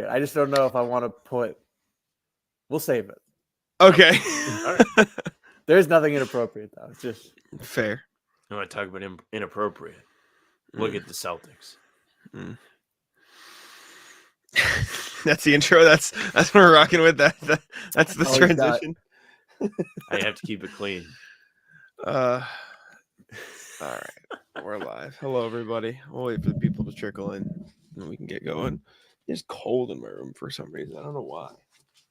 I just don't know if I want to put. We'll save it. Okay. All right. There's nothing inappropriate though. It's just Fair. I want to talk about inappropriate. Look at the Celtics. That's the intro. That's what we're rocking with. That's the transition. I have to keep it clean. All right, we're live. Hello, everybody. We'll wait for the people to trickle in, and we can get going. It's cold in my room for some reason. I don't know why.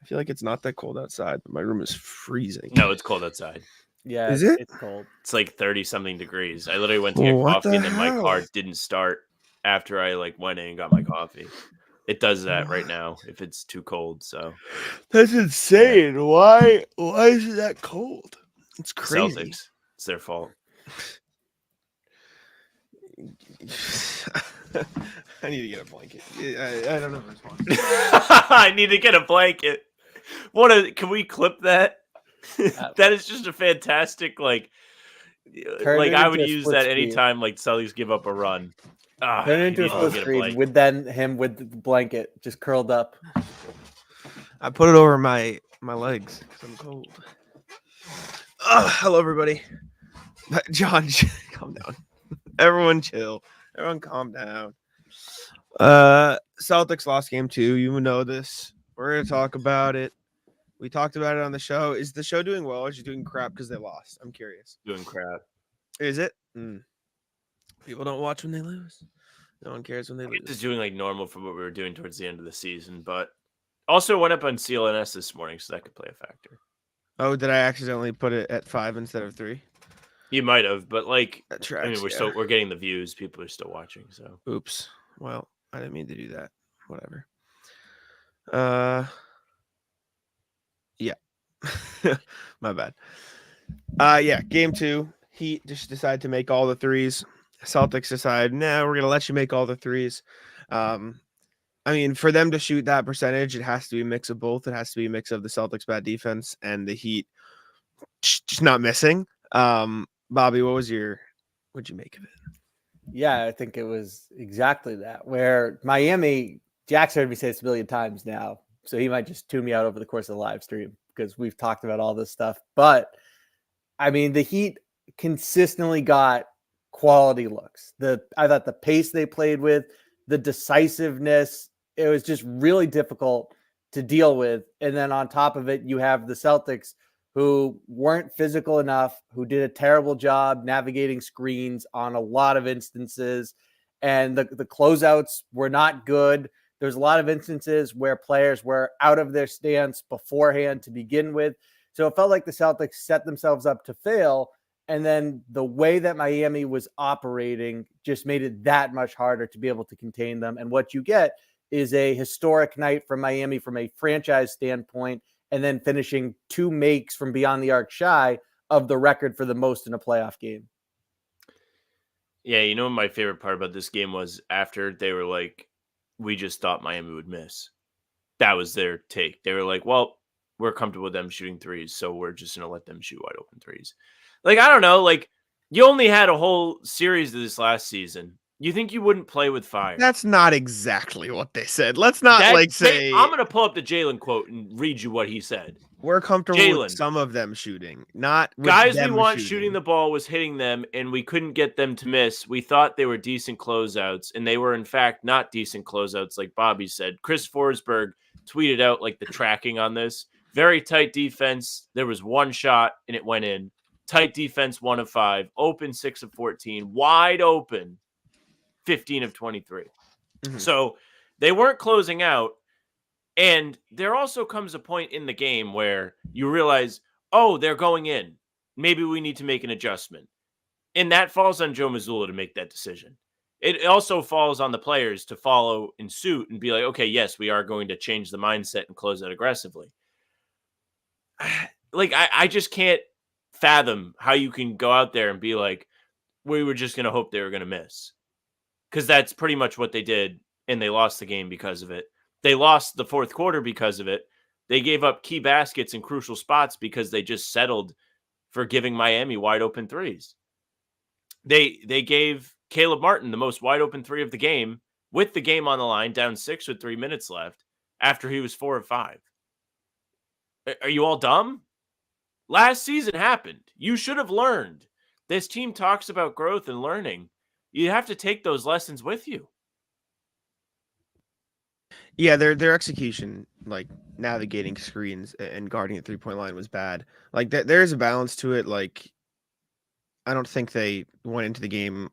I feel like it's not that cold outside, but my room is freezing. No, it's cold outside. Yeah, is it? It's cold. It's like 30-something degrees. I literally went to get coffee, and then my car didn't start after I went in and got my coffee. It does that right now if it's too cold. So that's insane. Yeah. Why is it that cold? It's crazy. Celtics. It's their fault. I need to get a blanket. I don't know if it's fun. I need to get a blanket. Can we clip that? That is just a fantastic I would use that anytime Celtics give up a run. Turn it into a split screen with him with the blanket just curled up. I put it over my legs because I'm cold. Hello, everybody. John, calm down. Everyone chill. Everyone calm down. Celtics lost game 2. You know this. We're going to talk about it. We talked about it on the show. Is the show doing well or is it doing crap because they lost? I'm curious. Doing crap. Is it? People don't watch when they lose. No one cares when they lose. It's just doing normal for what we were doing towards the end of the season, but also went up on CLNS this morning, so that could play a factor. Oh, did I accidentally put it at 5 instead of 3? You might have, but that tracks, I mean, we're getting the views. People are still watching. So, oops. Well, I didn't mean to do that. Whatever. Yeah. My bad. Yeah. Game 2. Heat just decided to make all the threes. Celtics decide, we're gonna let you make all the threes. I mean, for them to shoot that percentage, it has to be a mix of both. It has to be a mix of the Celtics' bad defense and the Heat just not missing. Bobby, what'd you make of it? Yeah, I think it was exactly that. Where Miami, Jack's heard me say this a million times now, so he might just tune me out over the course of the live stream because we've talked about all this stuff. But I mean, the Heat consistently got quality looks. I thought the pace they played with, the decisiveness, it was just really difficult to deal with. And then on top of it, you have the Celtics who weren't physical enough, who did a terrible job navigating screens on a lot of instances. And the closeouts were not good. There's a lot of instances where players were out of their stance beforehand to begin with. So it felt like the Celtics set themselves up to fail. And then the way that Miami was operating just made it that much harder to be able to contain them. And what you get is a historic night from Miami from a franchise standpoint, and then finishing 2 makes from beyond the arc shy of the record for the most in a playoff game. Yeah, you know what my favorite part about this game was after they were like, we just thought Miami would miss. That was their take. They were like, well, we're comfortable with them shooting threes, so we're just going to let them shoot wide open threes. I don't know. You only had a whole series of this last season. You think you wouldn't play with fire? That's not exactly what they said. Let's not say. I'm going to pull up the Jalen quote and read you what he said. We're comfortable with some of them shooting, not with guys them we want shooting the ball was hitting them, and we couldn't get them to miss. We thought they were decent closeouts, and they were in fact not decent closeouts, like Bobby said. Chris Forsberg tweeted out the tracking on this. Very tight defense. There was one shot, and it went in. Tight defense, 1 of 5. Open, 6 of 14. Wide open, 15 of 23. Mm-hmm. So they weren't closing out. And there also comes a point in the game where you realize, they're going in. Maybe we need to make an adjustment. And that falls on Joe Mazzulla to make that decision. It also falls on the players to follow in suit and be like, okay, yes, we are going to change the mindset and close out aggressively. I just can't fathom how you can go out there and be like, we were just going to hope they were going to miss. Because that's pretty much what they did, and they lost the game because of it. They lost the fourth quarter because of it. They gave up key baskets in crucial spots because they just settled for giving Miami wide open threes. They gave Caleb Martin the most wide open 3 of the game with the game on the line, down 6 with 3 minutes left. after he was 4 of 5. Are you all dumb? Last season happened. You should have learned. This team talks about growth and learning. You have to take those lessons with you. Yeah, their execution, like navigating screens and guarding the 3-point line, was bad. Like there's a balance to it. Like I don't think they went into the game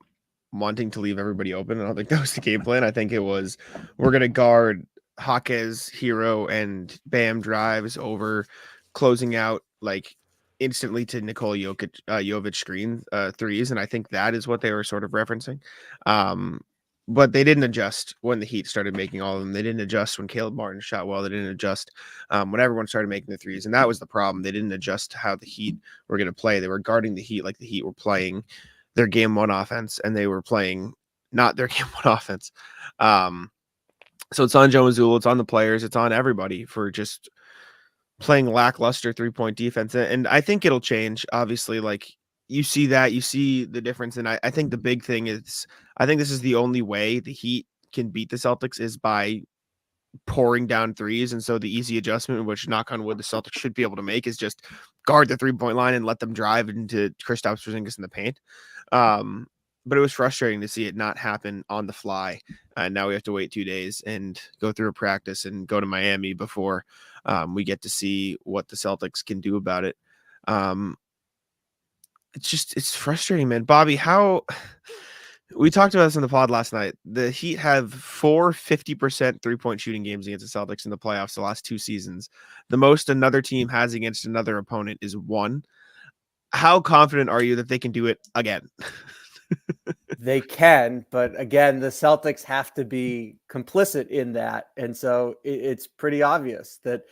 wanting to leave everybody open. I don't think that was the game plan. I think it was, we're gonna guard Jaquez, Hero, and Bam drives over closing out like instantly to Nikola Jovic screen threes, and I think that is what they were sort of referencing. But they didn't adjust when the Heat started making all of them. They didn't adjust when Caleb Martin shot well. They didn't adjust when everyone started making the threes, and that was the problem. They didn't adjust to how the Heat were going to play. They were guarding the Heat like the Heat were playing their game one offense, and they were playing not their game one offense. So it's on Joe Mazzulla, it's on the players, it's on everybody for just playing lackluster 3-point defense. And I think it'll change. Obviously, like you see the difference. And I think the big thing is, I think this is the only way the Heat can beat the Celtics is by pouring down threes. And so the easy adjustment, which knock on wood, the Celtics should be able to make, is just guard the 3-point line and let them drive into Kristaps Porzingis in the paint. But it was frustrating to see it not happen on the fly. And now we have to wait 2 days and go through a practice and go to Miami before we get to see what the Celtics can do about it. It's frustrating, man. Bobby, how we talked about this in the pod last night. The Heat have 4 50% 3-point shooting games against the Celtics in the playoffs the last 2 seasons. The most another team has against another opponent is 1. How confident are you that they can do it again? They can, but again, the Celtics have to be complicit in that. And so it's pretty obvious that,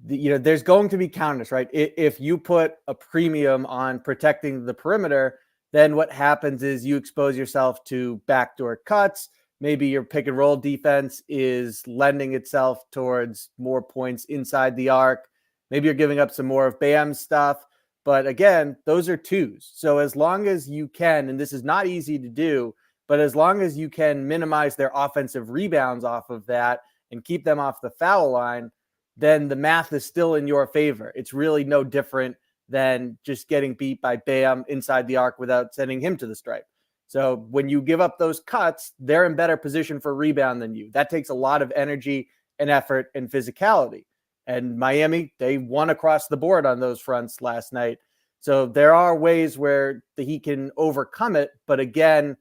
there's going to be counters, right? If you put a premium on protecting the perimeter, then what happens is you expose yourself to backdoor cuts. Maybe your pick and roll defense is lending itself towards more points inside the arc. Maybe you're giving up some more of Bam's stuff. But again, those are twos. So as long as you can, and this is not easy to do, but as long as you can minimize their offensive rebounds off of that and keep them off the foul line, then the math is still in your favor. It's really no different than just getting beat by Bam inside the arc without sending him to the stripe. So when you give up those cuts, they're in better position for rebound than you. That takes a lot of energy and effort and physicality. And Miami, they won across the board on those fronts last night. So there are ways where the Heat can overcome it. But again,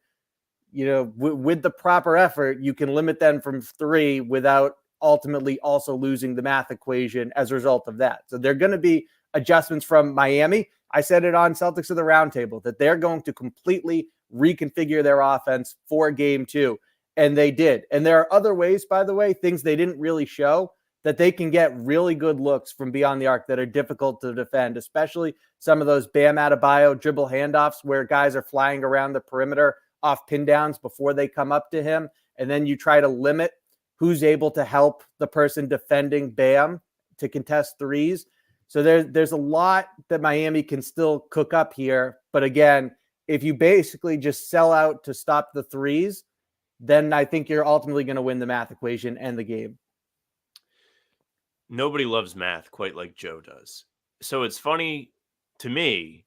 with the proper effort, you can limit them from 3 without ultimately also losing the math equation as a result of that. So there are going to be adjustments from Miami. I said it on Celtics of the Roundtable that they're going to completely reconfigure their offense for game 2. And they did. And there are other ways, by the way, things they didn't really show, that they can get really good looks from beyond the arc that are difficult to defend, especially some of those Bam Adebayo dribble handoffs where guys are flying around the perimeter off pin downs before they come up to him. And then you try to limit who's able to help the person defending Bam to contest threes. So there's a lot that Miami can still cook up here. But again, if you basically just sell out to stop the threes, then I think you're ultimately going to win the math equation and the game. Nobody loves math quite like Joe does. So it's funny to me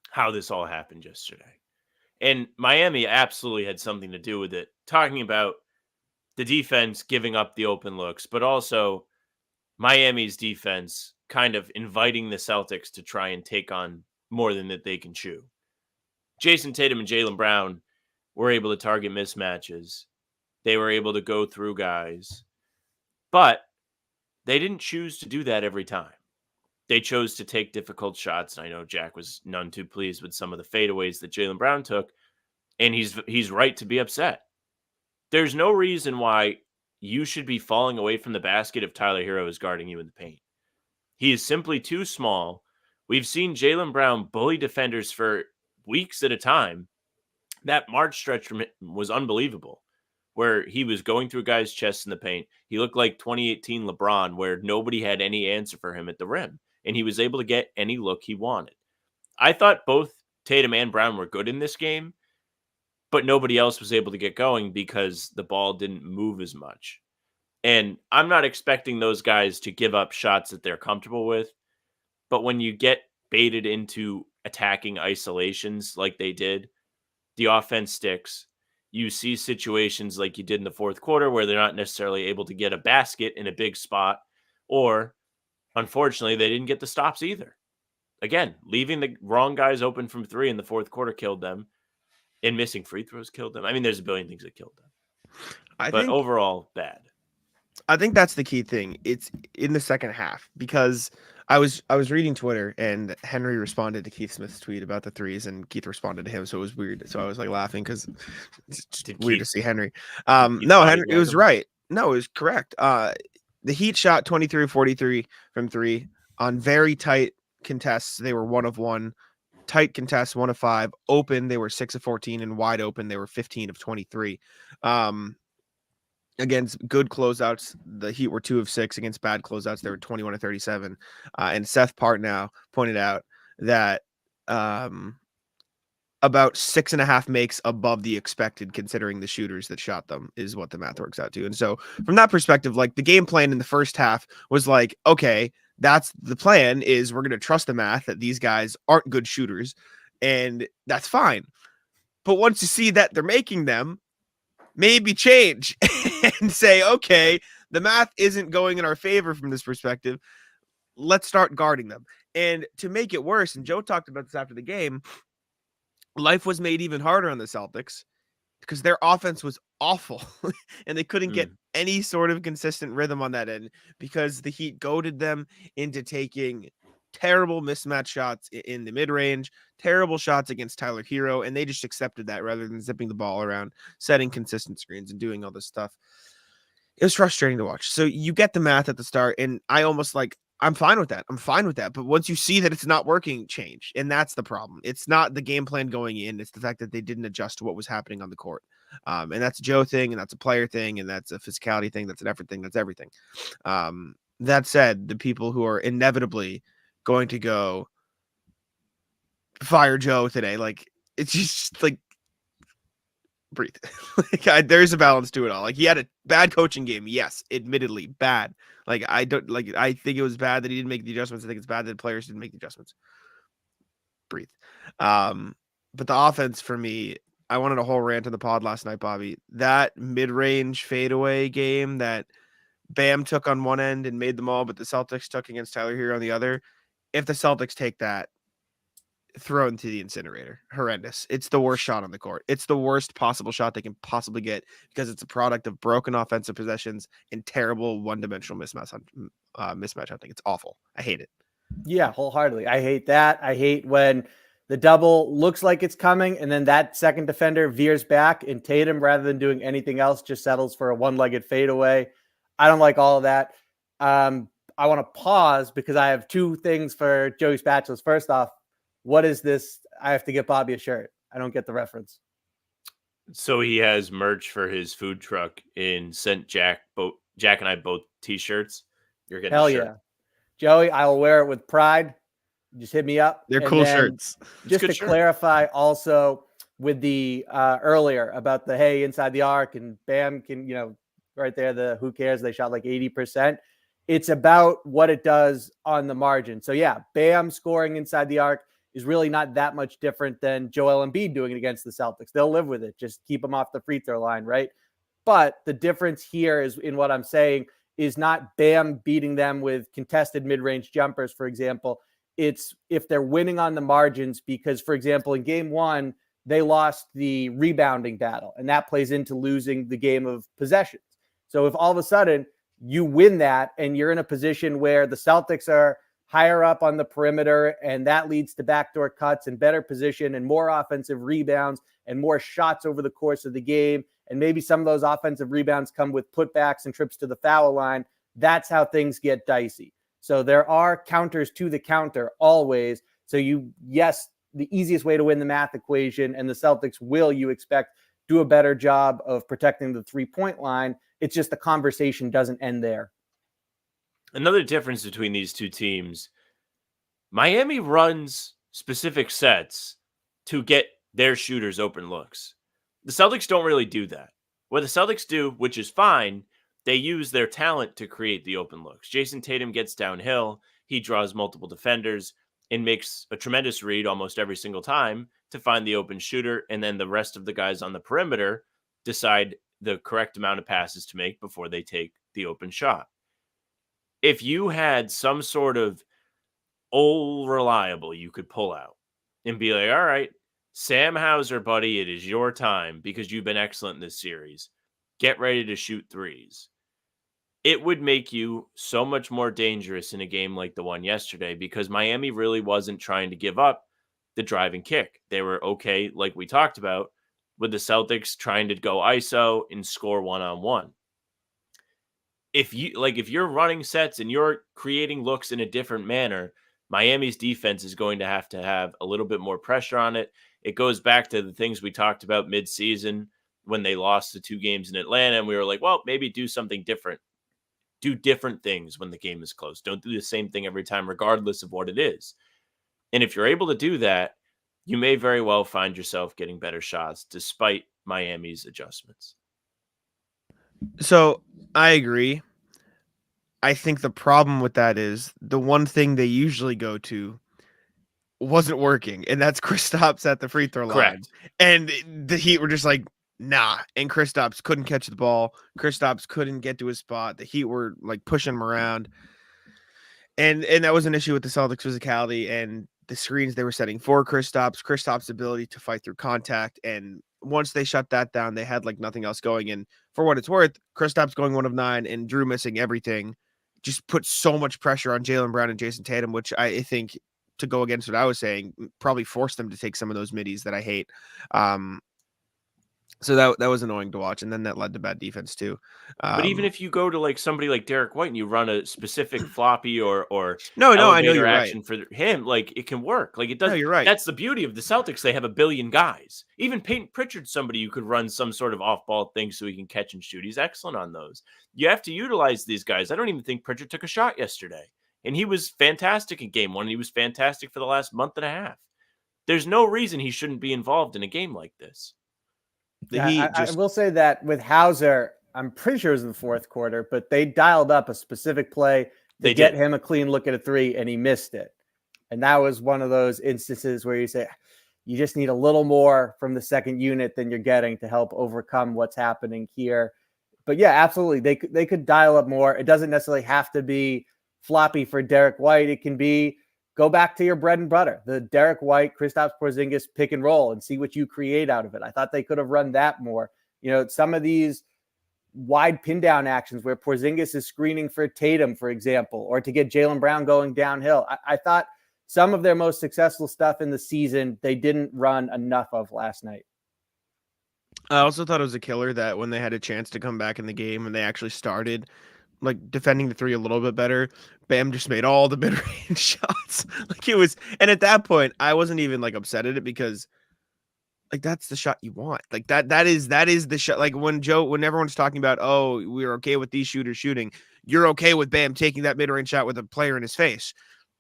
how this all happened yesterday. And Miami absolutely had something to do with it, talking about the defense giving up the open looks, but also Miami's defense kind of inviting the Celtics to try and take on more than that they can chew. Jason Tatum and Jaylen Brown were able to target mismatches. They were able to go through guys. But they didn't choose to do that every time. They chose to take difficult shots. And I know Jack was none too pleased with some of the fadeaways that Jaylen Brown took. And he's right to be upset. There's no reason why you should be falling away from the basket if Tyler Hero is guarding you in the paint. He is simply too small. We've seen Jaylen Brown bully defenders for weeks at a time. That March stretch was unbelievable, where he was going through guys' chests in the paint. He looked like 2018 LeBron, where nobody had any answer for him at the rim, and he was able to get any look he wanted. I thought both Tatum and Brown were good in this game, but nobody else was able to get going because the ball didn't move as much. And I'm not expecting those guys to give up shots that they're comfortable with. But when you get baited into attacking isolations like they did, the offense sticks. You see situations like you did in the fourth quarter where they're not necessarily able to get a basket in a big spot, or unfortunately, they didn't get the stops either. Again, leaving the wrong guys open from three in the fourth quarter killed them, and missing free throws killed them. I mean, there's a billion things that killed them. But overall, bad. I think that's the key thing. It's in the second half, because I was reading Twitter and Henry responded to Keith Smith's tweet about the threes, and Keith responded to him, so it was weird. So I was like laughing because it's just weird to see Henry. No, Henry, it was right. No, it was correct. The Heat shot 23-43 from three on very tight contests. They were 1 of 1. Tight contests, 1 of 5. Open, they were 6 of 14, and wide open, they were 15 of 23. Against good closeouts, the Heat were 2 of 6. Against bad closeouts, they were 21 of 37. And Seth Partnow pointed out that about 6.5 makes above the expected, considering the shooters that shot them, is what the math works out to. And so from that perspective, like, the game plan in the first half was like, okay, that's the plan, is we're going to trust the math that these guys aren't good shooters, and that's fine. But once you see that they're making them, maybe change and say, okay, the math isn't going in our favor from this perspective. Let's start guarding them. And to make it worse, and Joe talked about this after the game, life was made even harder on the Celtics because their offense was awful and they couldn't get any sort of consistent rhythm on that end, because the Heat goaded them into taking terrible mismatch shots in the mid-range, terrible shots against Tyler Hero, and they just accepted that rather than zipping the ball around, setting consistent screens, and doing all this stuff. It was frustrating to watch. So you get the math at the start, and I almost like, I'm fine with that. But once you see that it's not working, change. And that's the problem. It's not the game plan going in. It's the fact that they didn't adjust to what was happening on the court. And that's a Joe thing, and that's a player thing, and that's a physicality thing. That's an effort thing. That's everything. That said, the people who are inevitably going to go fire Joe today, like, it's just like, breathe. There's a balance to it all. Like, he had a bad coaching game. Yes, admittedly bad. Like, I think it was bad that he didn't make the adjustments. I think it's bad that players didn't make the adjustments. Breathe. But the offense, for me, I wanted a whole rant on the pod last night, Bobby. That mid-range fadeaway game that Bam took on one end and made them all, but the Celtics took against Tyler Hero on the other. If the Celtics take that, throw into the incinerator. Horrendous. It's the worst shot on the court. It's the worst possible shot they can possibly get, because it's a product of broken offensive possessions and terrible one-dimensional mismatch hunting. It's awful. I hate it. Yeah, wholeheartedly. I hate that. I hate when the double looks like it's coming and then that second defender veers back, and Tatum, rather than doing anything else, just settles for a one-legged fadeaway. I don't like all of that. I want to pause because I have two things for Joey Spatulas. First off, what is this? I have to get Bobby a shirt. I don't get the reference. So he has merch for his food truck and sent Jack and I both t-shirts. You're getting Hell yeah. Joey, I will wear it with pride. Just hit me up. They're cool shirts. Just to clarify also with the earlier about the, hey, inside the arc, and Bam can, right there, the who cares, they shot like 80%. It's about what it does on the margin. So yeah, Bam scoring inside the arc is really not that much different than Joel Embiid doing it against the Celtics. They'll live with it. Just keep them off the free throw line, right? But the difference here is in what I'm saying is not Bam beating them with contested mid-range jumpers, for example. It's if they're winning on the margins, because, for example, in game one, they lost the rebounding battle, and that plays into losing the game of possessions. So if all of a sudden you win that and you're in a position where the Celtics are higher up on the perimeter, and that leads to backdoor cuts and better position and more offensive rebounds and more shots over the course of the game, and maybe some of those offensive rebounds come with putbacks and trips to the foul line, that's how things get dicey. So there are counters to the counter always. So yes, the easiest way to win the math equation, and the Celtics will, you expect, do a better job of protecting the three-point line. It's just the conversation doesn't end there. Another difference between these two teams, Miami runs specific sets to get their shooters open looks. The Celtics don't really do that. What the Celtics do, which is fine, they use their talent to create the open looks. Jason Tatum gets downhill. He draws multiple defenders and makes a tremendous read almost every single time to find the open shooter. And then the rest of the guys on the perimeter decide the correct amount of passes to make before they take the open shot. If you had some sort of old reliable you could pull out and be like, all right, Sam Hauser, buddy, it is your time because you've been excellent in this series. Get ready to shoot threes. It would make you so much more dangerous in a game like the one yesterday because Miami really wasn't trying to give up the drive and kick. They were okay, like we talked about, with the Celtics trying to go ISO and score one-on-one. If you're running sets and you're creating looks in a different manner, Miami's defense is going to have a little bit more pressure on it. It goes back to the things we talked about mid-season when they lost the 2 games in Atlanta, and we were like, well, maybe do something different. Do different things when the game is close. Don't do the same thing every time, regardless of what it is. And if you're able to do that, you may very well find yourself getting better shots despite Miami's adjustments. So I agree. I think the problem with that is the one thing they usually go to wasn't working, and that's Kristaps at the free throw line. Correct. And the Heat were just like, nah. And Kristaps couldn't catch the ball. Kristaps couldn't get to his spot. The Heat were like pushing him around. And that was an issue with the Celtics physicality and the screens they were setting for Kristaps' ability to fight through contact. And once they shut that down, they had like nothing else going. And for what it's worth, Kristaps going 1 of 9 and Drew missing everything just put so much pressure on Jaylen Brown and Jason Tatum, which I think, to go against what I was saying, probably forced them to take some of those middies that I hate. So that was annoying to watch, and then that led to bad defense too. But even if you go to like somebody like Derek White and you run a specific floppy or no, I know elevator you're action right. for him, like it can work. Like it does. No, you're right. That's the beauty of the Celtics. They have a billion guys. Even Peyton Pritchard's somebody you could run some sort of off-ball thing so he can catch and shoot. He's excellent on those. You have to utilize these guys. I don't even think Pritchard took a shot yesterday, and he was fantastic in game 1. And he was fantastic for the last month and a half. There's no reason he shouldn't be involved in a game like this. I will say that with Hauser, I'm pretty sure it was in the 4th quarter, but they dialed up a specific play to get him a clean look at a 3, and he missed it. And that was one of those instances where you say, you just need a little more from the second unit than you're getting to help overcome what's happening here. But yeah, absolutely. They could dial up more. It doesn't necessarily have to be floppy for Derek White. It can be, go back to your bread and butter, the Derek White, Kristaps Porzingis pick and roll, and see what you create out of it. I thought they could have run that more. You know, some of these wide pin down actions where Porzingis is screening for Tatum, for example, or to get Jaylen Brown going downhill. I thought some of their most successful stuff in the season, they didn't run enough of last night. I also thought it was a killer that when they had a chance to come back in the game and they actually started like defending the 3 a little bit better, Bam just made all the mid-range shots. Like it was, and at that point, I wasn't even like upset at it because like that's the shot you want. Like that is the shot. Like when everyone's talking about, oh, we're okay with these shooters shooting, you're okay with Bam taking that mid-range shot with a player in his face.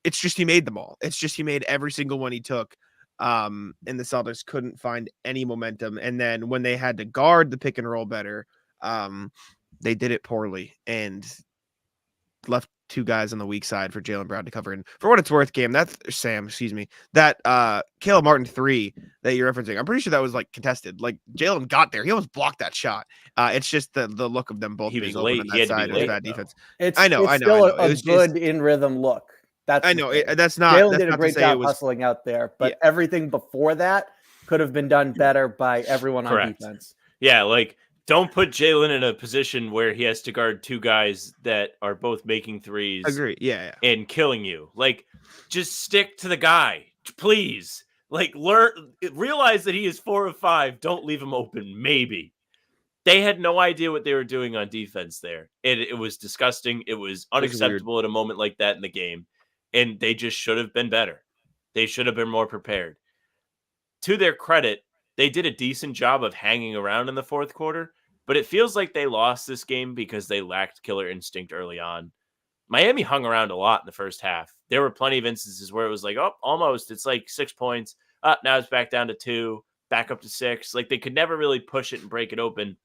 It's just he made them all. It's just he made every single one he took. And the Celtics couldn't find any momentum. And then when they had to guard the pick and roll better, they did it poorly and left 2 guys on the weak side for Jaylen Brown to cover. And for what it's worth, that Caleb Martin 3 that you're referencing, I'm pretty sure that was like contested. Like Jaylen got there, he almost blocked that shot. It's just the look of them both being open on that side of bad defense. I know. Still a good in rhythm look. That's not. Jaylen did a great job hustling out there, but everything before that could have been done better by everyone on defense. Yeah, like don't put Jaylen in a position where he has to guard 2 guys that are both making threes. Agree. Yeah. And killing you. Like, just stick to the guy, please. Like, realize that he is 4 of 5. Don't leave him open. Maybe. They had no idea what they were doing on defense there. It was disgusting. It was unacceptable at a moment like that in the game. And they just should have been better. They should have been more prepared. To their credit, they did a decent job of hanging around in the 4th quarter, but it feels like they lost this game because they lacked killer instinct early on. Miami hung around a lot in the first half. There were plenty of instances where it was like, oh, almost. It's like 6 points. Now it's back down to 2, back up to 6. Like they could never really push it and break it open.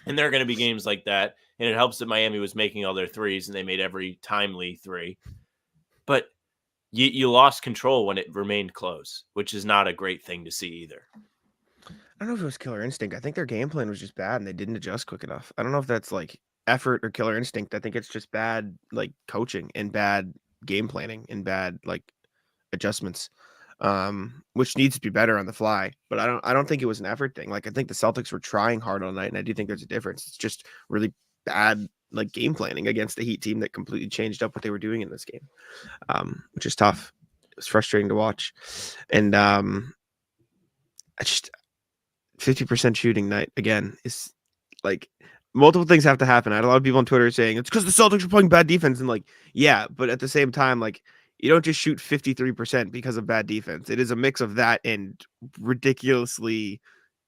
And there are going to be games like that. And it helps that Miami was making all their threes and they made every timely three. But you lost control when it remained close, which is not a great thing to see either. I don't know if it was killer instinct. I think their game plan was just bad and they didn't adjust quick enough. I don't know if that's like effort or killer instinct. I think it's just bad like coaching and bad game planning and bad like adjustments, which needs to be better on the fly. But I don't think it was an effort thing. Like I think the Celtics were trying hard all night, and I do think there's a difference. It's just really bad like game planning against the Heat team that completely changed up what they were doing in this game, which is tough. It was frustrating to watch, and I just 50% shooting night again is like multiple things have to happen. I had a lot of people on Twitter saying it's because the Celtics are playing bad defense, and like yeah, but at the same time like. You don't just shoot 53% because of bad defense. It is a mix of that and ridiculously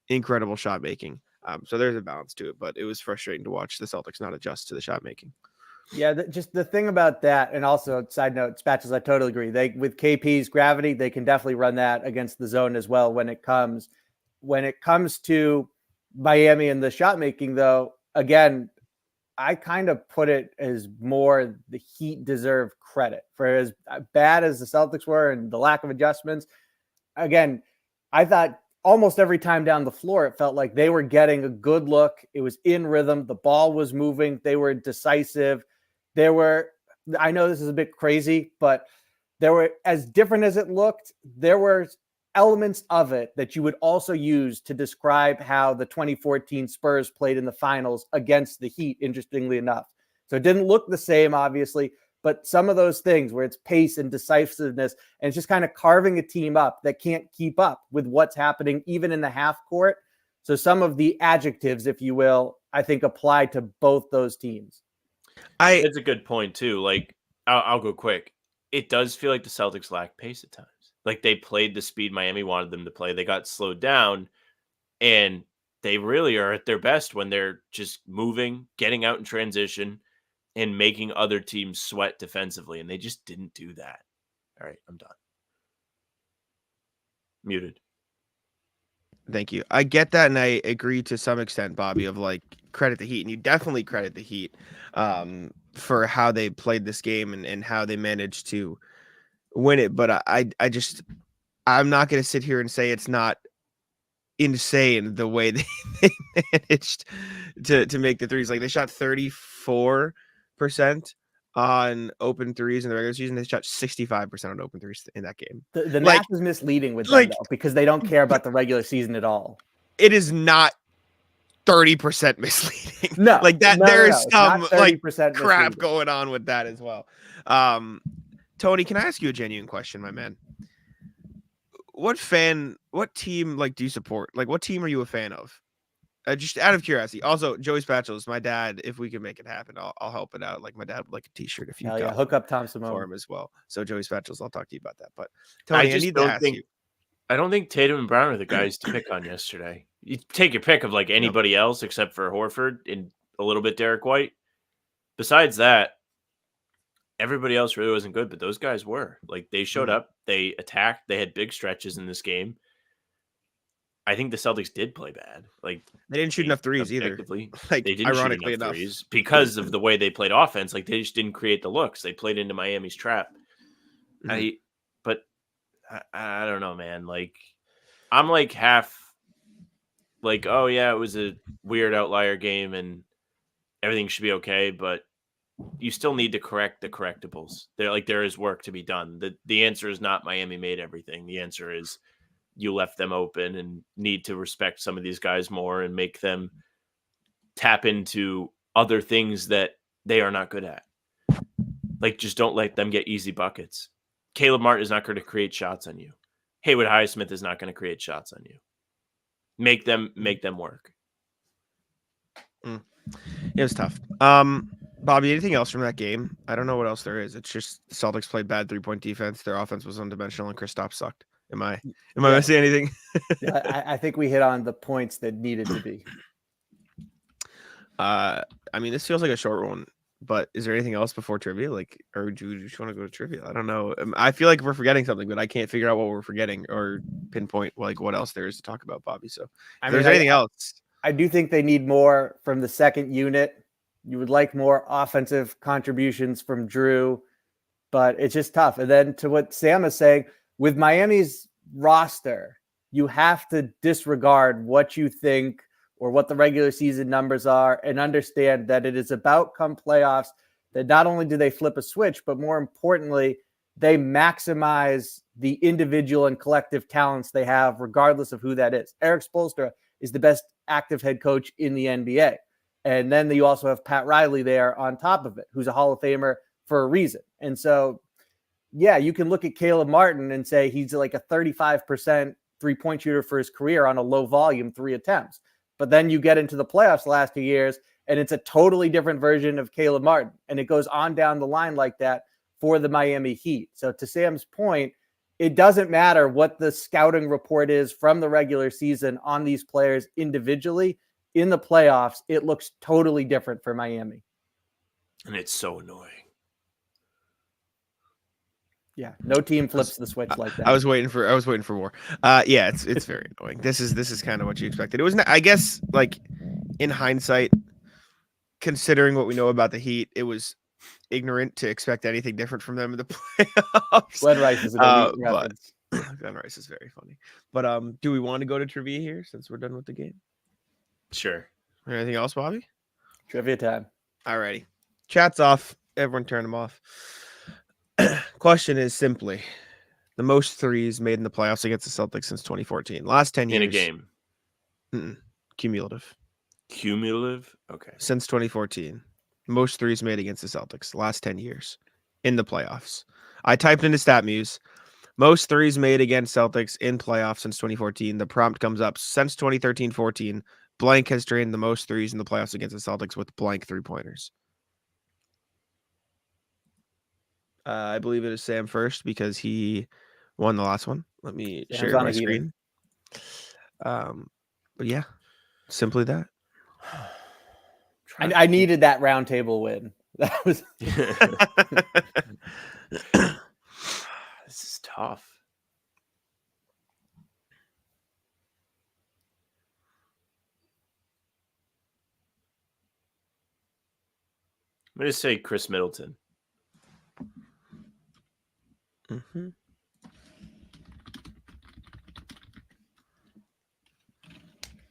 incredible shot making. So there's a balance to it, but it was frustrating to watch the Celtics not adjust to the shot making. Yeah, just the thing about that, and also side note, Spatches, I totally agree. They with KP's gravity, they can definitely run that against the zone as well when it comes to Miami and the shot making, though. Again, I kind of put it as more the Heat deserve credit for as bad as the Celtics were and the lack of adjustments. Again, I thought almost every time down the floor, it felt like they were getting a good look. It was in rhythm. The ball was moving. They were decisive. I know this is a bit crazy, but there were, as different as it looked, there were elements of it that you would also use to describe how the 2014 Spurs played in the finals against the Heat, interestingly enough. So it didn't look the same, obviously, but some of those things where it's pace and decisiveness, and it's just kind of carving a team up that can't keep up with what's happening even in the half court. So some of the adjectives, if you will, I think apply to both those teams. It's a good point too. Like I'll go quick. It does feel like the Celtics lack pace at times. Like they played the speed Miami wanted them to play. They got slowed down, and they really are at their best when they're just moving, getting out in transition, and making other teams sweat defensively. And they just didn't do that. All right, I'm done. Muted. Thank you. I get that, and I agree to some extent, Bobby, of like credit the Heat, and you definitely credit the Heat for how they played this game and how they managed to win it. But I'm not going to sit here and say it's not insane the way they managed to make the threes. Like they shot 34% on open threes in the regular season. They shot 65% on open threes in that game. The math is misleading with them, though, because they don't care about the regular season at all. It is not 30% misleading. No, like that. There is some like crap misleading going on with that as well. Tony, can I ask you a genuine question, my man? What team like do you support? Like, what team are you a fan of? Just out of curiosity. Also, Joey Spatulas, my dad, if we can make it happen, I'll help it out. Like my dad would like a T-shirt if you got hook up Tom Simone for him as well. So Joey Spatulas, I'll talk to you about that. But Tony, I need to ask you. I don't think Tatum and Brown are the guys to pick on yesterday. You take your pick of like anybody else except for Horford and a little bit Derek White. Besides that, everybody else really wasn't good, but those guys were. Like they showed up, they attacked, they had big stretches in this game. I think the Celtics did play bad. Like they didn't shoot enough threes either. Like they didn't ironically shoot enough threes because of the way they played offense. Like they just didn't create the looks. They played into Miami's trap. But I don't know, man. Like I'm like half like, oh yeah, it was a weird outlier game and everything should be okay, but you still need to correct the correctables. There is work to be done. The answer is not Miami made everything. The answer is you left them open and need to respect some of these guys more and make them tap into other things that they are not good at. Like, just don't let them get easy buckets. Caleb Martin is not going to create shots on you. Haywood Highsmith is not going to create shots on you. Make them work. It was tough. Bobby, anything else from that game? I don't know what else there is. It's just the Celtics played bad 3-point defense. Their offense was one-dimensional, and Kristaps sucked. Am I missing anything? I think we hit on the points that needed to be. I mean, this feels like a short one, but is there anything else before trivia? Like, or do you just want to go to trivia? I don't know. I feel like we're forgetting something, but I can't figure out what we're forgetting or pinpoint like what else there is to talk about, Bobby. So if there's anything else. I do think they need more from the second unit. You would like more offensive contributions from Drew, but it's just tough. And then to what Sam is saying, with Miami's roster, you have to disregard what you think or what the regular season numbers are and understand that it is about come playoffs that not only do they flip a switch, but more importantly, they maximize the individual and collective talents they have, regardless of who that is. Eric Spoelstra is the best active head coach in the NBA. And then you also have Pat Riley there on top of it, who's a Hall of Famer for a reason. And so, yeah, you can look at Caleb Martin and say he's like a 35% three-point shooter for his career on a low volume 3 attempts. But then you get into the playoffs the last 2 years, and it's a totally different version of Caleb Martin. And it goes on down the line like that for the Miami Heat. So to Sam's point, it doesn't matter what the scouting report is from the regular season on these players individually. In the playoffs, it looks totally different for Miami. And it's so annoying. Yeah, no team flips the switch like that. I was waiting for more. Yeah, it's very annoying. This is kind of what you expected. It was, I guess, like in hindsight, considering what we know about the Heat, it was ignorant to expect anything different from them in the playoffs. Glenn Rice is an elite reference. Glenn Rice is very funny. But do we want to go to trivia here since we're done with the game? Sure. Anything else, Bobby? Trivia time. Alrighty. Chat's off. Everyone turn them off. Question is simply the most threes made in the playoffs against the Celtics since 2014. Last 10 years. In a game. Cumulative. Cumulative? Okay. Since 2014. Most threes made against the Celtics. Last 10 years. In the playoffs. I typed into StatMuse. Most threes made against Celtics in playoffs since 2014. The prompt comes up since 2013-14. Blank has drained the most threes in the playoffs against the Celtics with blank 3-pointers. I believe it is Sam first because he won the last one. Let me Sam's share on my a heater. screen. But yeah, simply that. I needed that round table win. That was This is tough. I'm going to say Chris Middleton.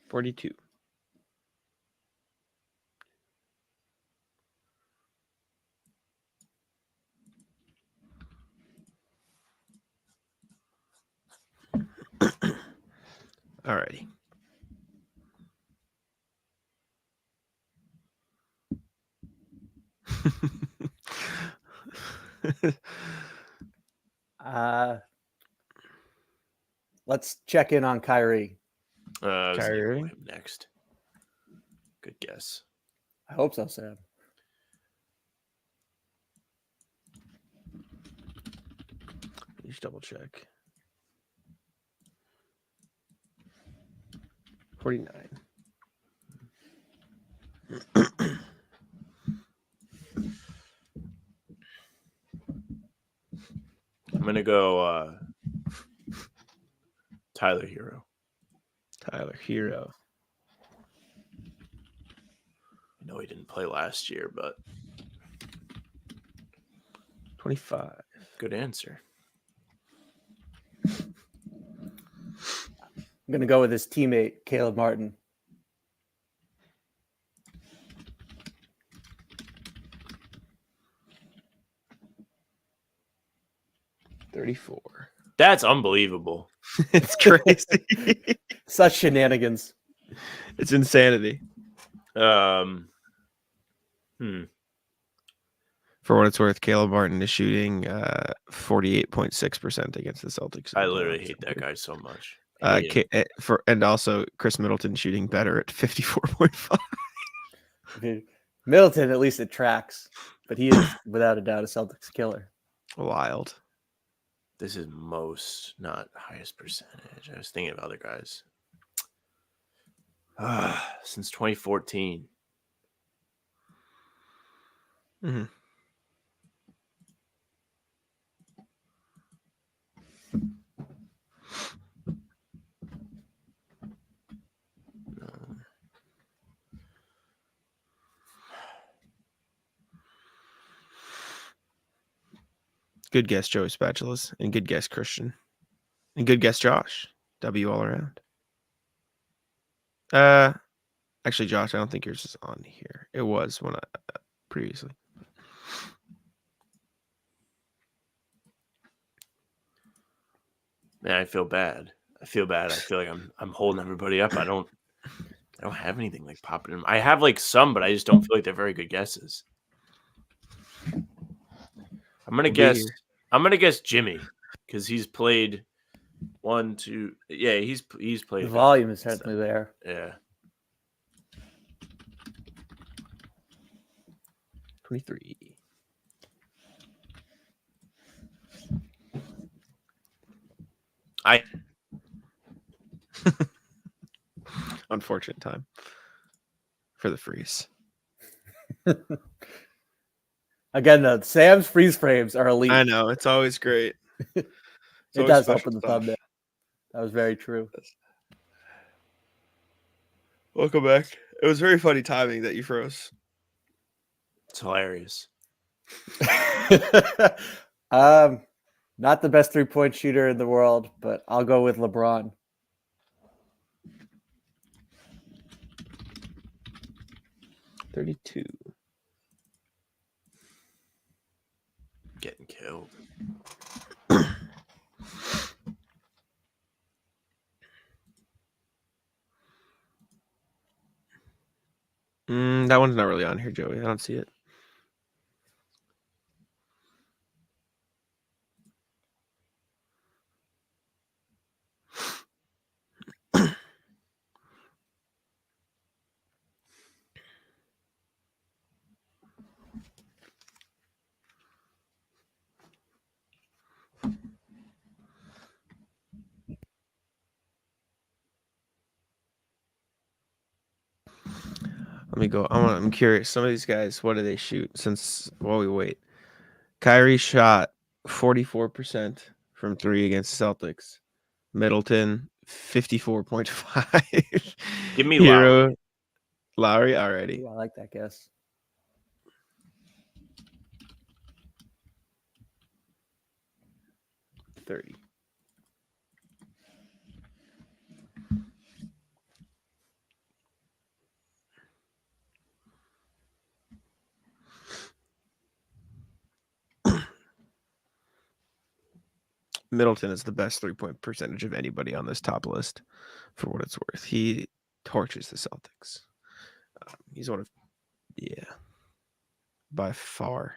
42. Alrighty. let's check in on Kyrie. I was Kyrie gonna go Irving? him next. Good guess. I hope so, Sam. Just double check. 49. I'm going to go Tyler Hero. Tyler Hero. I know he didn't play last year, but 25. good answer. I'm going to go with his teammate, Caleb Martin. 34. That's unbelievable. It's crazy. Such shenanigans. It's insanity. Hmm. For what it's worth, Caleb Martin is shooting 48.6% against the Celtics. I literally hate that guy so much. And also Chris Middleton shooting better at 54.5. Middleton, at least it tracks, but he is without a doubt a Celtics killer. Wild. This is most, not highest percentage. I was thinking of other guys. Since 2014. Mm-hmm. Good guess, Joey Spatulas. And good guess, Christian. And good guess, Josh. W all around. Actually, Josh, I don't think yours is on here. It was when I previously. Man, I feel bad. I feel like I'm holding everybody up. I don't have anything like popping in. I have like some, but I just don't feel like they're very good guesses. I'm gonna guess Jimmy because he's played 1, 2. Yeah, he's played. The volume is certainly there. Yeah. 23. Unfortunate time for the freeze. Again, the Sam's freeze frames are elite. I know, it's always great. It does help in the thumbnail. That was very true. Welcome back. It was very funny timing that you froze. It's hilarious. Not the best 3-point shooter in the world, but I'll go with LeBron. $32. Getting killed. That one's not really on here, Joey. I don't see it. Let me go. I'm curious. Some of these guys, what do they shoot? While we wait, Kyrie shot 44% from 3 against the Celtics. Middleton 54.5. Give me Hero. Lowry already. Ooh, I like that guess. $30. Middleton is the best 3-point percentage of anybody on this top list, for what it's worth. He torches the Celtics. He's one of, by far.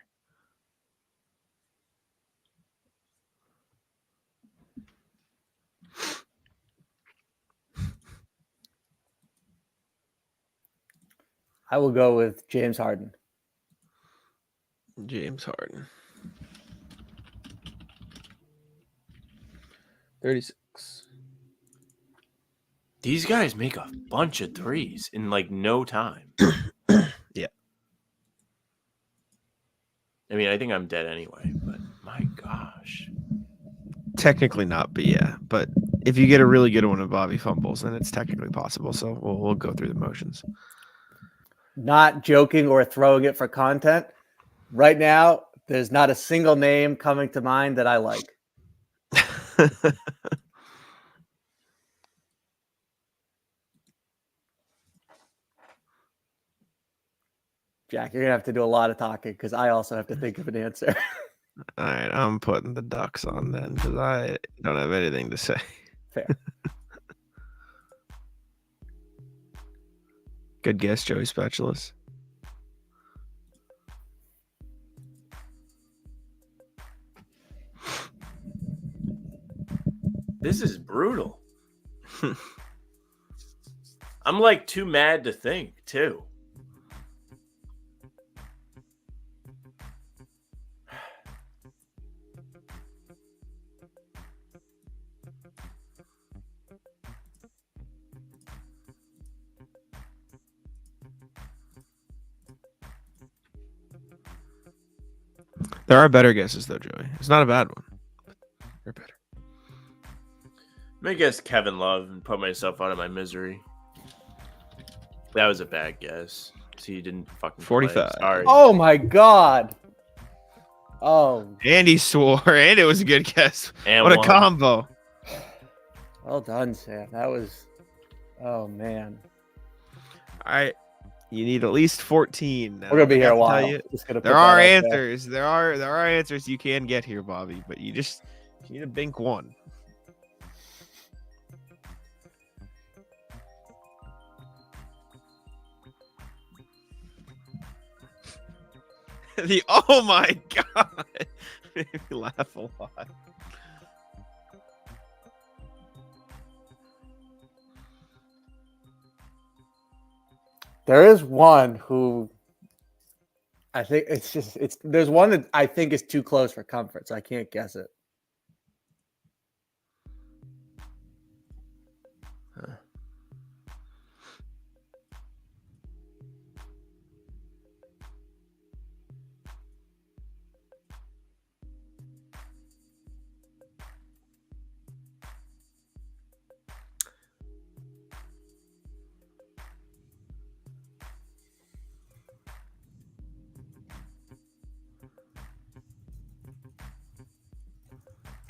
I will go with James Harden. James Harden. 36. These guys make a bunch of threes in like no time. Yeah. I mean, I think I'm dead anyway, but my gosh. Technically not, but yeah. But if you get a really good one of Bobby fumbles, then it's technically possible. So we'll go through the motions. Not joking or throwing it for content. Right now, there's not a single name coming to mind that I like. Jack, you're going to have to do a lot of talking because I also have to think of an answer. All right, I'm putting the Ducks on then because I don't have anything to say. Fair. Good guess, Joey Spatulas. This is brutal. I'm like too mad to think, too. There are better guesses, though, Joey. It's not a bad one. They're better. I'm going to guess Kevin Love and put myself out of my misery. That was a bad guess. So you didn't fucking 45. play. Sorry. Oh, my God. Oh, And he swore, and it was a good guess. And What a one. combo. well done, Sam. That was. Oh man, All right. You need at least 14. we're gonna be here a I forgot to tell while. you, Just gonna there put that are out there. answers. There are answers you can get here, Bobby, but you need to bink one. Oh my god. Made me laugh a lot. There is one who I think there's one that I think is too close for comfort, so I can't guess it.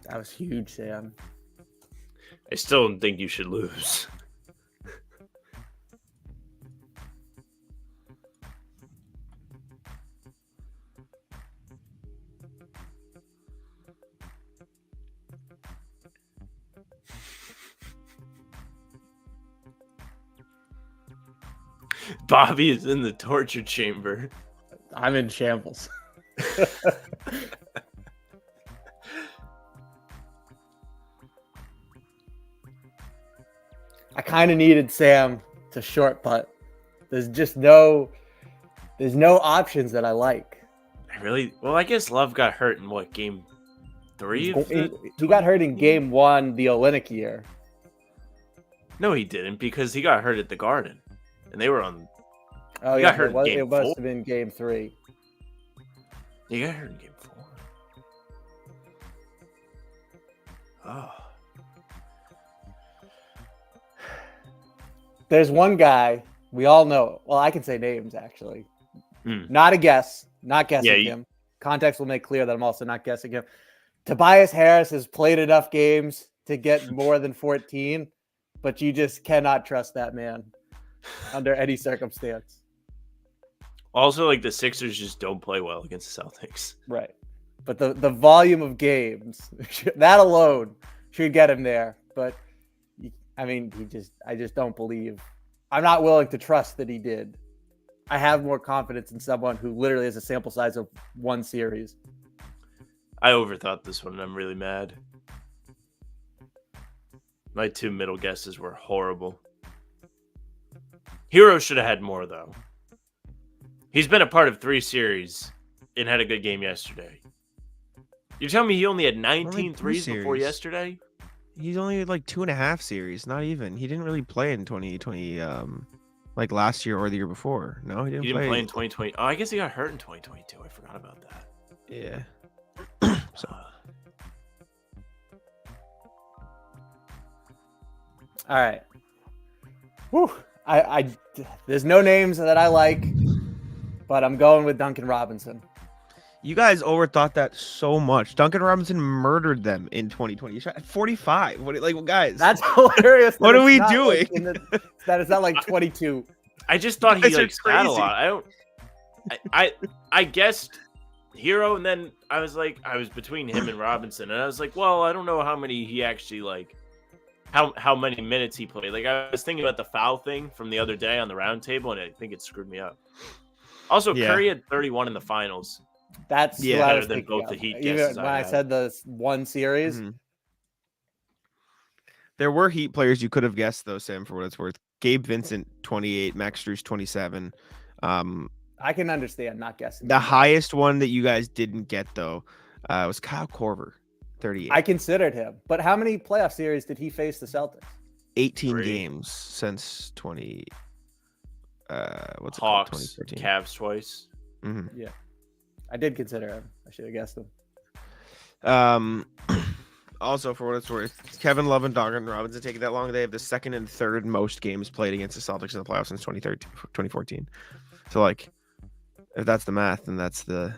That was huge, Sam. I still don't think you should lose. Bobby is in the torture chamber. I'm in shambles. I kind of needed Sam to short putt. There's no options that I like. I guess Love got hurt in what, game 3? He got hurt in game 1 the Olynyk year. No, he didn't, because he got hurt at the Garden, and they were on. Oh He yeah, got hurt in game it must 4. have been game 3. He got hurt in game 4. Oh. There's one guy we all know. Well, I can say names actually. Not a guess. Not guessing him. Context will make clear that I'm also not guessing him. Tobias Harris has played enough games to get more than 14, but you just cannot trust that man under any circumstance. Also, like, the Sixers just don't play well against the Celtics. Right. But the volume of games, that alone should get him there. But I mean, I just don't believe. I'm not willing to trust that he did. I have more confidence in someone who literally has a sample size of one series. I overthought this one, and I'm really mad. My 2 middle guesses were horrible. Hero should have had more, though. He's been a part of 3 series and had a good game yesterday. You're telling me he only had 19 threes before yesterday? He's only like 2.5 series, not even. He didn't really play in 2020, like last year or the year before. No, he didn't play in 2020. Oh, I guess he got hurt in 2022. I forgot about that. Yeah. So. All right. Whew. There's no names that I like, but I'm going with Duncan Robinson. You guys overthought that so much. Duncan Robinson murdered them in 2020. He shot 45. Guys? That's hilarious. What are we doing? That is not like 22. I just thought he Guys stat a lot. I guessed Hero, and then I was between him and Robinson, and I was like, well, I don't know how many he actually how many minutes he played. Like, I was thinking about the foul thing from the other day on the round table, and I think it screwed me up. Also, Curry had 31 in the finals. That's what I was than thinking both of. the Heat Even guesses when I I had. said the one series. Mm-hmm. There were Heat players you could have guessed, though, Sam, for what it's worth. Gabe Vincent, 28. Max Strus, 27. I can understand not guessing. The highest one that you guys didn't get, though, was Kyle Korver, 38. I considered him. But how many playoff series did he face the Celtics? 18 3. games since 20. What's it Hawks, called? 2013. Cavs twice. Mm-hmm. Yeah. I did consider him. I should have guessed him. Also, for what it's worth, Kevin Love and Duncan Robinson taking that long. They have the second and third most games played against the Celtics in the playoffs since 2014. So, if that's the math, then that's the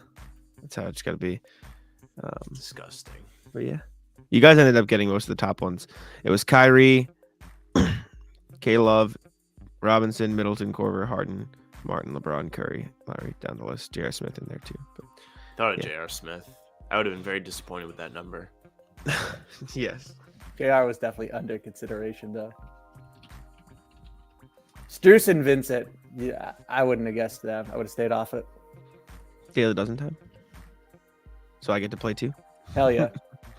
That's how it's got to be. Disgusting. But yeah, you guys ended up getting most of the top ones. It was Kyrie, K. Love, Robinson, Middleton, Korver, Harden, Martin, LeBron, Curry, Lowry, down the list. J.R. Smith in there too. But, Thought of yeah. J.R. Smith. I would have been very disappointed with that number. yes. JR was definitely under consideration, though. Strus and Vincent. Yeah, I wouldn't have guessed them. I would have stayed off it. Taylor doesn't time. So I get to play too. Hell yeah.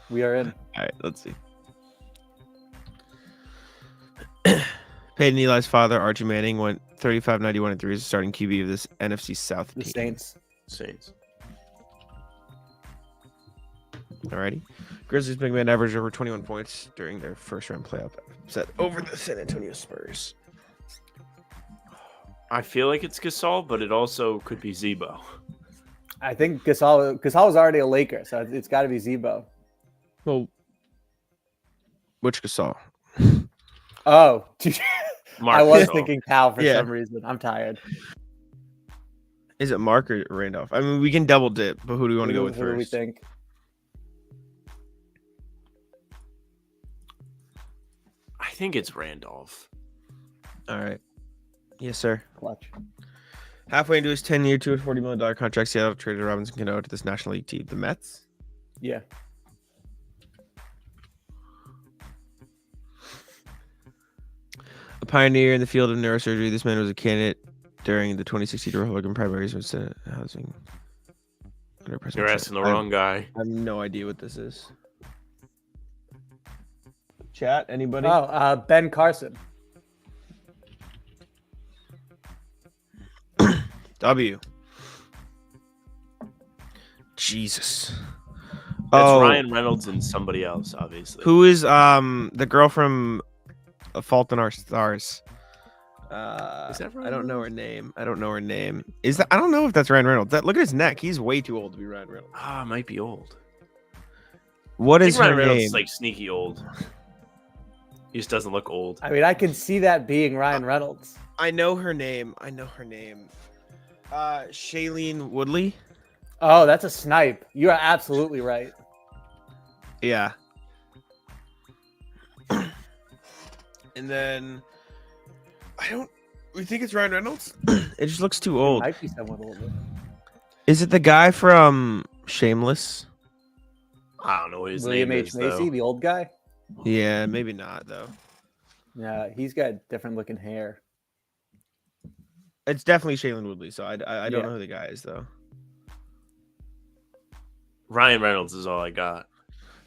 We are in. All right, let's see. Peyton Eli's father, Archie Manning, went 35-91 and 3 as the starting QB of this NFC South The team. Saints. Alrighty. Grizzlies big man averaged over 21 points during their first round playoff set over the San Antonio Spurs. I feel like it's Gasol, but it also could be Zebo. I think Gasol was already a Laker, so it's got to be Zebo. Well, which Gasol? Oh, Mark I was Gasol. thinking Powell for Yeah. some reason. I'm tired. Is it Mark or Randolph? I mean, we can double dip, but who do we want to go with Who do we first? think? I think it's Randolph. All right. Yes, sir. Clutch. Halfway into his 10-year, $240 million contract, Seattle traded Robinson Cano to this National League team. The Mets? Yeah. A pioneer in the field of neurosurgery, this man was a candidate during the 2016 Republican primaries for Senate housing. Under President You're Trump. asking the wrong guy. I have no idea what this is. Chat, anybody? Oh, Ben Carson. W. Jesus. That's Ryan Reynolds and somebody else, obviously. Who is the girl from A Fault in Our Stars? Is that Ryan I don't know her Reynolds? name. I don't know her name. Is that? I don't know if that's Ryan Reynolds. Look at his neck. He's way too old to be Ryan Reynolds. Ah, might be old. What I is think Ryan her Reynolds name? is like sneaky old. He just doesn't look old. I mean, I can see that being Ryan Reynolds. I know her name. Shailene Woodley. Oh, that's a snipe. You are absolutely right. Yeah. And then we think it's Ryan Reynolds. It just looks too old. Might be someone older. Is it the guy from Shameless? I don't know what his William name H. is, Macy, though. the old guy. Yeah, maybe not though. Yeah, he's got different looking hair. It's definitely Shailene Woodley, so I don't Yeah. know who the guy is though. Ryan Reynolds is all I got.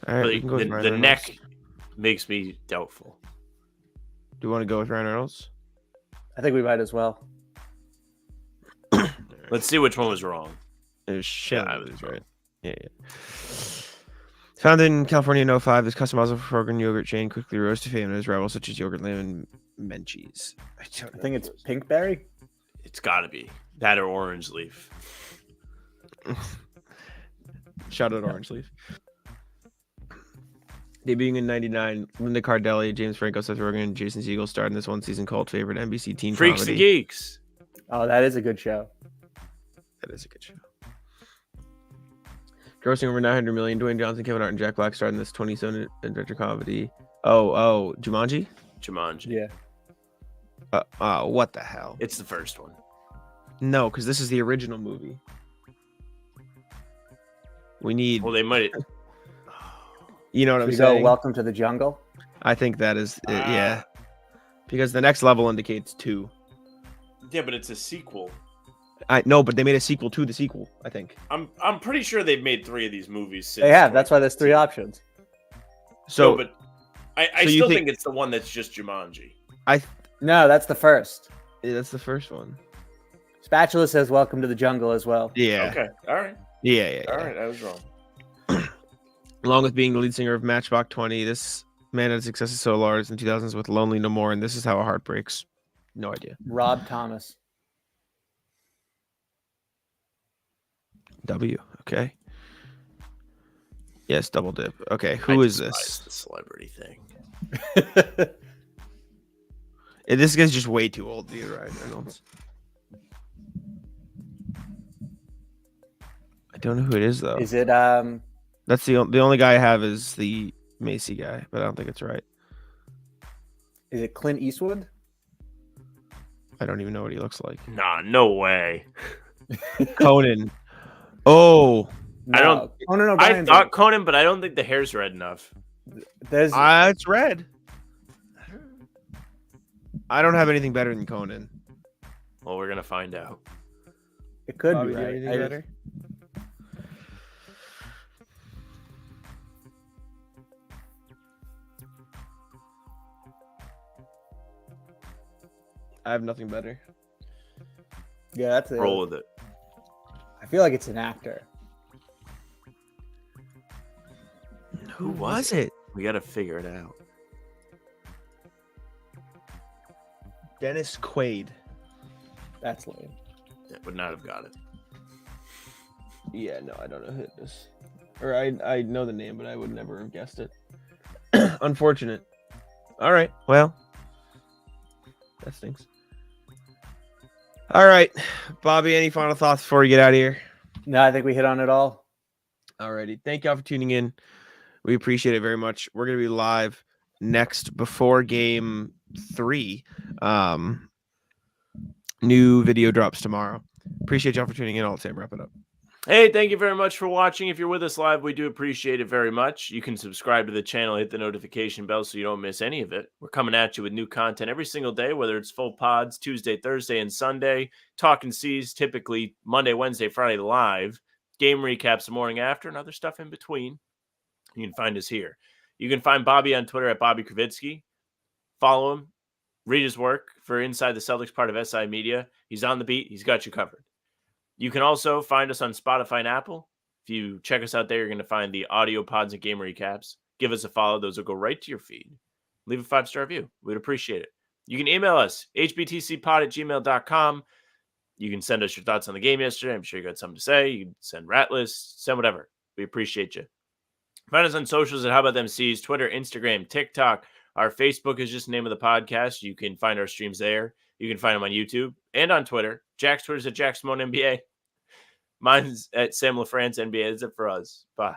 All right, But we can go with Ryan the Reynolds. neck makes me doubtful. Do you want to go with Ryan Reynolds? I think we might as well. Let's see which one was wrong. It was Shailene I Woodley, was right? Yeah. Founded in California in 2005, this customizable Frogan yogurt chain quickly rose to fame as rivals such as Yogurt Lamb and Menchie's. I think it's Pinkberry. It's got to be that or Orange Leaf. Shout out Orange Leaf. Debuting in '99, Linda Cardellini, James Franco, Seth Rogen, and Jason Segel starred in this one-season cult favorite NBC teen Freaks comedy. and Geeks. Oh, that is a good show. That is a good show. Grossing over 900 million, Dwayne Johnson, Kevin Hart, and Jack Black starred in this 27 adventure comedy. Oh, Jumanji? Jumanji. Yeah. What the hell? It's the first one. No, because this is the original movie. We need, Well, they might. you know what Should I'm we go saying? Welcome to the Jungle? I think that is, yeah. Because the next level indicates 2. Yeah, but it's a sequel. I know, but they made a sequel to the sequel, I think. I'm pretty sure they've made 3 of these movies since. They have. That's why there's 3 options. So, No, but I so you still think- think it's the one that's just Jumanji. No, that's the first. that's the first one. Spatula says Welcome to the Jungle as well. Yeah. Okay. All right. Yeah. All right. I was wrong. Along with being the lead singer of Matchbox 20, this man had success as solo artist in 2000s with Lonely No More, and This Is How a Heart Breaks. No idea. Rob Thomas. W. Okay. Yes, double dip. Okay, I who is despise this? The celebrity thing. This guy's just way too old to be Ryan Reynolds. I don't know who it is though. Is it That's the only guy I have is the Macy guy, but I don't think it's right. is it Clint Eastwood? I don't even know what he looks like. Nah, no way. Conan. Oh, No, I don't- Conan I O'Brien's thought Conan, but I don't think the hair's red enough. there's it's red. I don't have anything better than Conan. Well, we're gonna find out. it could Bobby, be do you right. have anything better? I have nothing better. Yeah, that's it. Roll with it. I feel like it's an actor. Who was it? We gotta figure it out. Dennis Quaid. That's lame. That would not have got it. Yeah, no, I don't know who it is. Or I know the name, but I would never have guessed it. Unfortunate. All right. Well, that stinks. All right. Bobby, any final thoughts before we get out of here? No, I think we hit on it all. Alrighty. Thank y'all for tuning in. We appreciate it very much. We're going to be live next before game 3. New video drops tomorrow. Appreciate y'all for tuning in. I'll say wrap it up. Hey, thank you very much for watching. If you're with us live, we do appreciate it very much. You can subscribe to the channel, hit the notification bell so you don't miss any of it. We're coming at you with new content every single day, whether it's full pods, Tuesday, Thursday, and Sunday. Talkin C's typically Monday, Wednesday, Friday live. Game recaps the morning after and other stuff in between. You can find us here. You can find Bobby on Twitter at Bobby Krivitsky. Follow him. Read his work for Inside the Celtics, part of SI Media. He's on the beat. He's got you covered. You can also find us on Spotify and Apple. If you check us out there, you're going to find the audio pods and game recaps. Give us a follow. Those will go right to your feed. Leave a 5-star review. We'd appreciate it. You can email us, hbtcpod@gmail.com. You can send us your thoughts on the game yesterday. I'm sure you got something to say. You can send rat lists, send whatever. We appreciate you. Find us on socials at How About Them C's, Twitter, Instagram, TikTok. Our Facebook is just the name of the podcast. You can find our streams there. You can find them on YouTube and on Twitter. Jack's Twitter's at Jack Simone NBA. Mine's at Sam LaFrance NBA. That's it for us. Bye.